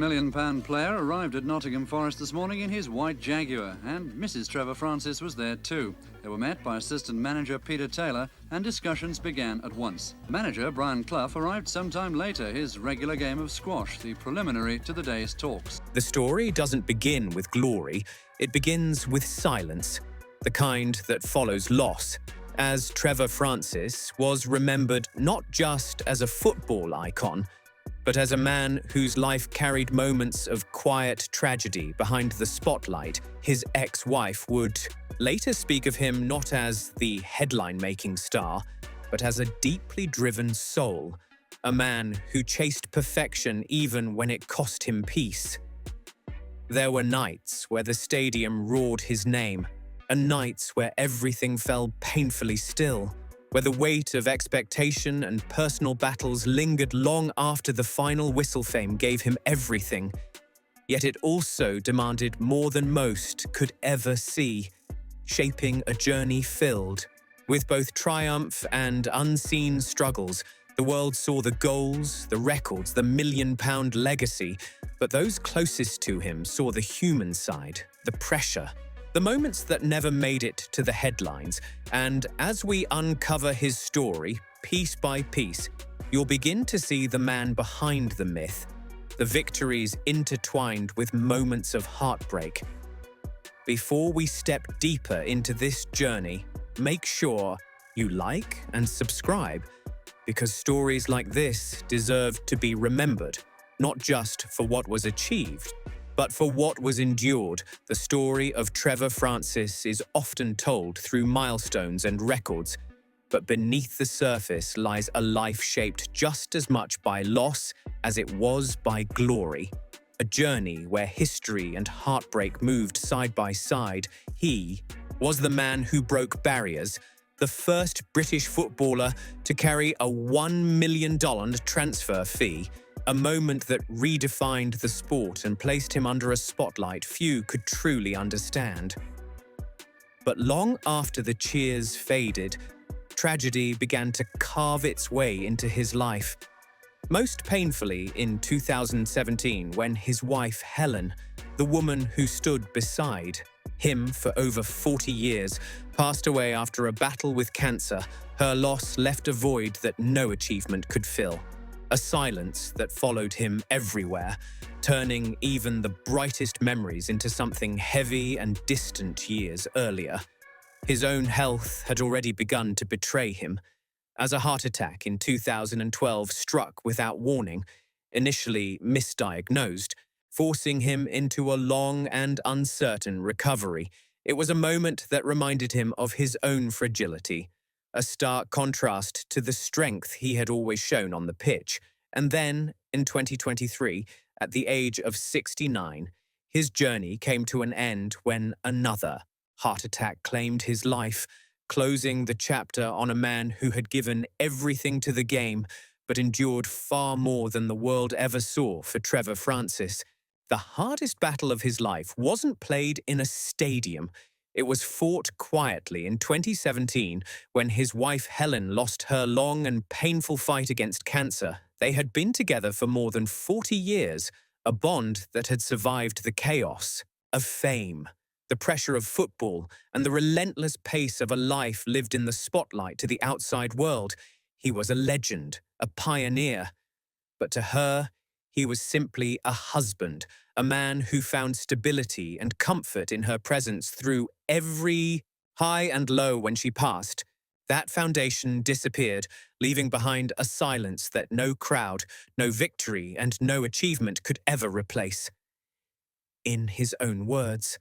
multi-million-pound player arrived at Nottingham Forest this morning in his white Jaguar, and Mrs. Trevor Francis was there too. They were met by assistant manager Peter Taylor, and discussions began at once. Manager Brian Clough arrived sometime later, his regular game of squash, the preliminary to the day's talks. The story doesn't begin with glory, it begins with silence, the kind that follows loss, as Trevor Francis was remembered not just as a football icon, but as a man whose life carried moments of quiet tragedy behind the spotlight. His ex-wife would later speak of him not as the headline-making star, but as a deeply driven soul, a man who chased perfection even when it cost him peace. There were nights where the stadium roared his name, and nights where everything fell painfully still, where the weight of expectation and personal battles lingered long after the final whistle fame gave him everything. Yet it also demanded more than most could ever see, shaping a journey filled with both triumph and unseen struggles. The world saw the goals, the records, the million-pound legacy, but those closest to him saw the human side, the pressure, the moments that never made it to the headlines. And as we uncover his story, piece by piece, you'll begin to see the man behind the myth, the victories intertwined with moments of heartbreak. Before we step deeper into this journey, make sure you like and subscribe, because stories like this deserve to be remembered, not just for what was achieved, but for what was endured. The story of Trevor Francis is often told through milestones and records, but beneath the surface lies a life shaped just as much by loss as it was by glory. A journey where history and heartbreak moved side by side. He was the man who broke barriers, the first British footballer to carry a $1 million transfer fee, a moment that redefined the sport and placed him under a spotlight few could truly understand. But long after the cheers faded, tragedy began to carve its way into his life. Most painfully in 2017, when his wife Helen, the woman who stood beside him for over 40 years, passed away after a battle with cancer. Her loss left a void that no achievement could fill. A silence that followed him everywhere, turning even the brightest memories into something heavy and distant years earlier. His own health had already begun to betray him, as a heart attack in 2012 struck without warning, initially misdiagnosed, forcing him into a long and uncertain recovery. It was a moment that reminded him of his own fragility, a stark contrast to the strength he had always shown on the pitch. And then, in 2023, at the age of 69, his journey came to an end when another heart attack claimed his life, closing the chapter on a man who had given everything to the game but endured far more than the world ever saw. For Trevor Francis, the hardest battle of his life wasn't played in a stadium. It was fought quietly in 2017 when his wife Helen lost her long and painful fight against cancer. They had been together for more than 40 years, a bond that had survived the chaos of fame, the pressure of football, and the relentless pace of a life lived in the spotlight to the outside world. He was a legend, a pioneer. But to her, he was simply a husband, a man who found stability and comfort in her presence through every high and low. When she passed, that foundation disappeared, leaving behind a silence that no crowd, no victory, and no achievement could ever replace. In his own words,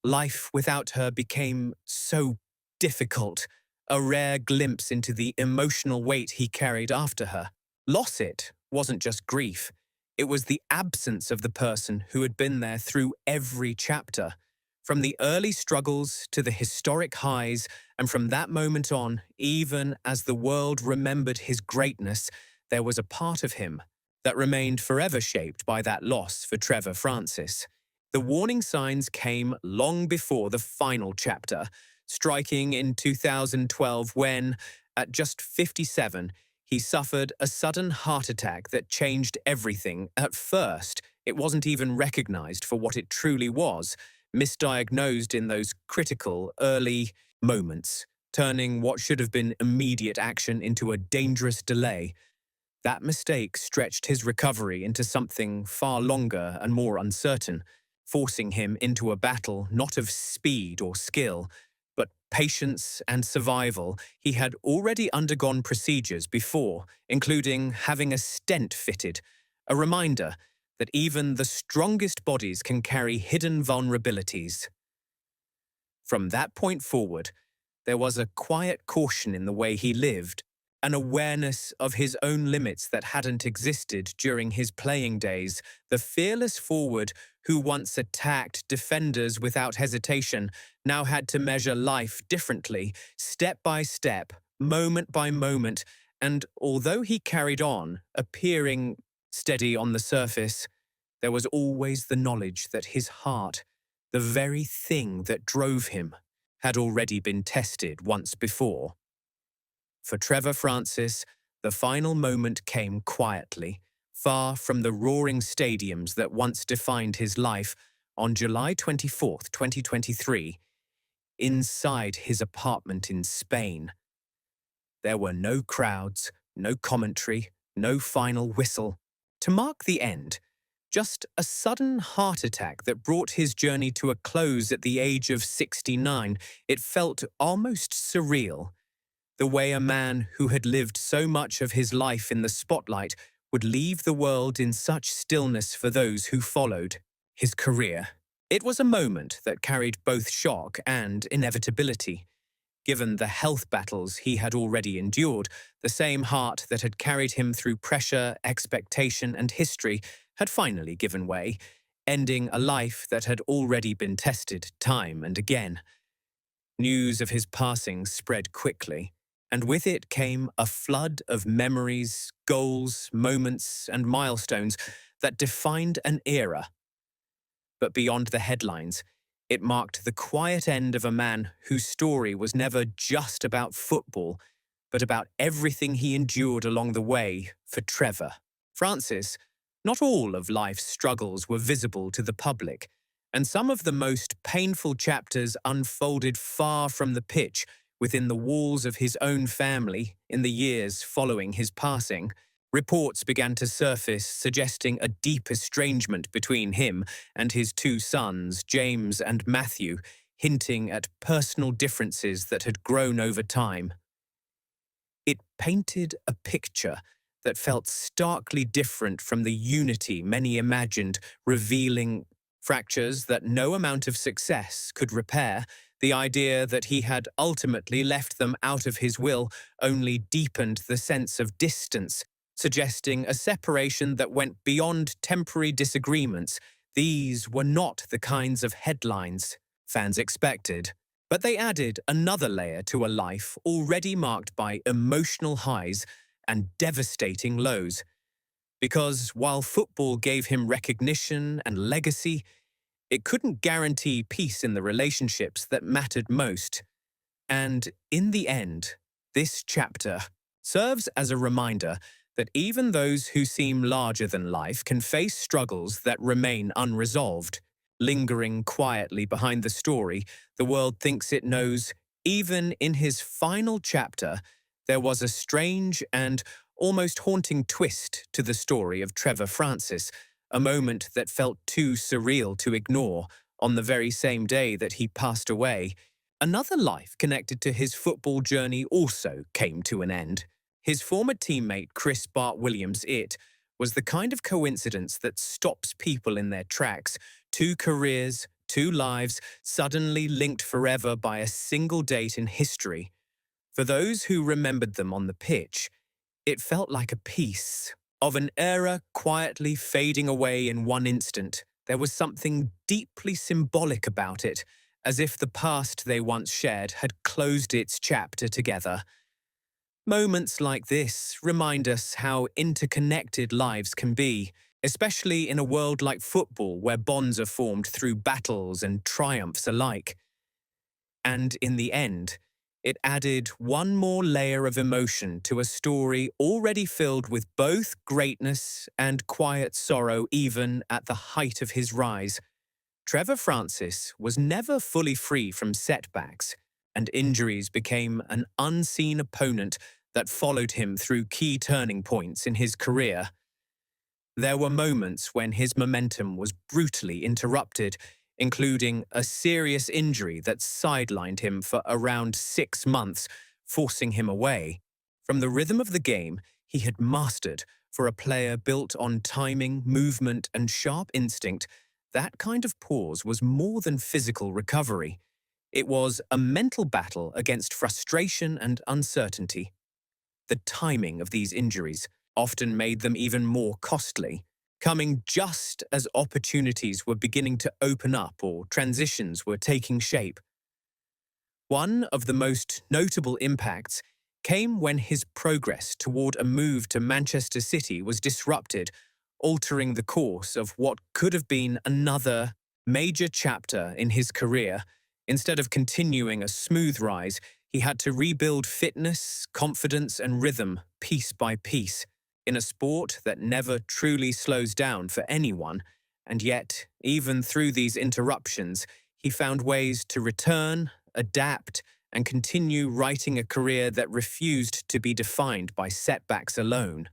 life without her became so difficult, a rare glimpse into the emotional weight he carried after her. Loss it wasn't just grief. It was the absence of the person who had been there through every chapter, from the early struggles to the historic highs, and from that moment on, even as the world remembered his greatness, there was a part of him that remained forever shaped by that loss. For Trevor Francis, the warning signs came long before the final chapter, striking in 2012 when, at just 57, He suffered a sudden heart attack that changed everything. At first, it wasn't even recognized for what it truly was, misdiagnosed in those critical, early moments, turning what should have been immediate action into a dangerous delay. That mistake stretched his recovery into something far longer and more uncertain, forcing him into a battle not of speed or skill, but patience and survival. He had already undergone procedures before, including having a stent fitted, a reminder that even the strongest bodies can carry hidden vulnerabilities. From that point forward, there was a quiet caution in the way he lived, an awareness of his own limits that hadn't existed during his playing days. The fearless forward who once attacked defenders without hesitation now had to measure life differently, step by step, moment by moment, and although he carried on, appearing steady on the surface, there was always the knowledge that his heart, the very thing that drove him, had already been tested once before. For Trevor Francis, the final moment came quietly, far from the roaring stadiums that once defined his life, on July 24th, 2023, inside his apartment in Spain. There were no crowds, no commentary, no final whistle. To mark the end, just a sudden heart attack that brought his journey to a close at the age of 69. It felt almost surreal. The way a man who had lived so much of his life in the spotlight would leave the world in such stillness for those who followed his career. It was a moment that carried both shock and inevitability. Given the health battles he had already endured, the same heart that had carried him through pressure, expectation, and history had finally given way, ending a life that had already been tested time and again. News of his passing spread quickly, and with it came a flood of memories, goals, moments, and milestones that defined an era. But beyond the headlines, it marked the quiet end of a man whose story was never just about football, but about everything he endured along the way. For Trevor Francis, not all of life's struggles were visible to the public, and some of the most painful chapters unfolded far from the pitch, within the walls of his own family. In the years following his passing, reports began to surface suggesting a deep estrangement between him and his two sons, James and Matthew, hinting at personal differences that had grown over time. It painted a picture that felt starkly different from the unity many imagined, revealing fractures that no amount of success could repair. The idea that he had ultimately left them out of his will only deepened the sense of distance, suggesting a separation that went beyond temporary disagreements. These were not the kinds of headlines fans expected, but they added another layer to a life already marked by emotional highs and devastating lows. Because while football gave him recognition and legacy, it couldn't guarantee peace in the relationships that mattered most. And in the end, this chapter serves as a reminder that even those who seem larger than life can face struggles that remain unresolved. Lingering quietly behind the story the world thinks it knows, even in his final chapter, there was a strange and almost haunting twist to the story of Trevor Francis, a moment that felt too surreal to ignore. On the very same day that he passed away, another life connected to his football journey also came to an end. His former teammate Chris Bart-Williams. It was the kind of coincidence that stops people in their tracks. Two careers, two lives, suddenly linked forever by a single date in history. For those who remembered them on the pitch, it felt like a piece of an era quietly fading away in one instant. There was something deeply symbolic about it, as if the past they once shared had closed its chapter together. Moments like this remind us how interconnected lives can be, especially in a world like football where bonds are formed through battles and triumphs alike. And in the end, It added one more layer of emotion to a story already filled with both greatness and quiet sorrow even at the height of his rise. Trevor Francis was never fully free from setbacks, and injuries became an unseen opponent that followed him through key turning points in his career. There were moments when his momentum was brutally interrupted, including a serious injury that sidelined him for around 6 months, forcing him away from the rhythm of the game he had mastered. For a player built on timing, movement, and sharp instinct, that kind of pause was more than physical recovery. It was a mental battle against frustration and uncertainty. The timing of these injuries often made them even more costly, coming just as opportunities were beginning to open up or transitions were taking shape. One of the most notable impacts came when his progress toward a move to Manchester City was disrupted, altering the course of what could have been another major chapter in his career. Instead of continuing a smooth rise, he had to rebuild fitness, confidence, and rhythm piece by piece. In a sport that never truly slows down for anyone, and yet, even through these interruptions, he found ways to return, adapt, and continue writing a career that refused to be defined by setbacks alone.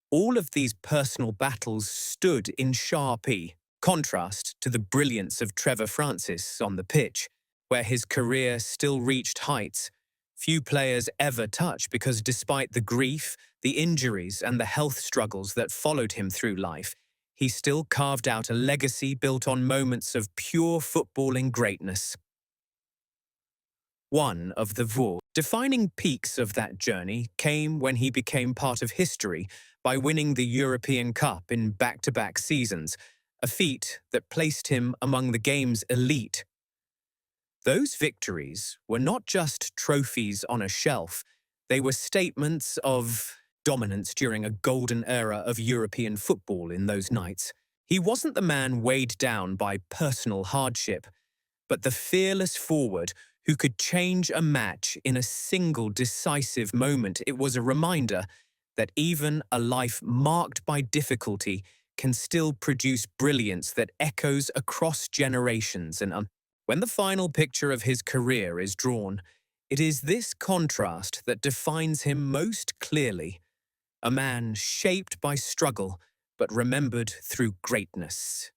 All of these personal battles stood in sharp contrast to the brilliance of Trevor Francis on the pitch, where his career still reached heights few players ever touch because despite the grief, the injuries, and the health struggles that followed him through life, he still carved out a legacy built on moments of pure footballing greatness. One of the defining peaks of that journey came when he became part of history by winning the European Cup in back-to-back seasons, a feat that placed him among the game's elite. Those victories were not just trophies on a shelf, they were statements of dominance during a golden era of European football in those nights. He wasn't the man weighed down by personal hardship, but the fearless forward who could change a match in a single decisive moment. It was a reminder that even a life marked by difficulty can still produce brilliance that echoes across generations. And when the final picture of his career is drawn, it is this contrast that defines him most clearly. A man shaped by struggle, but remembered through greatness.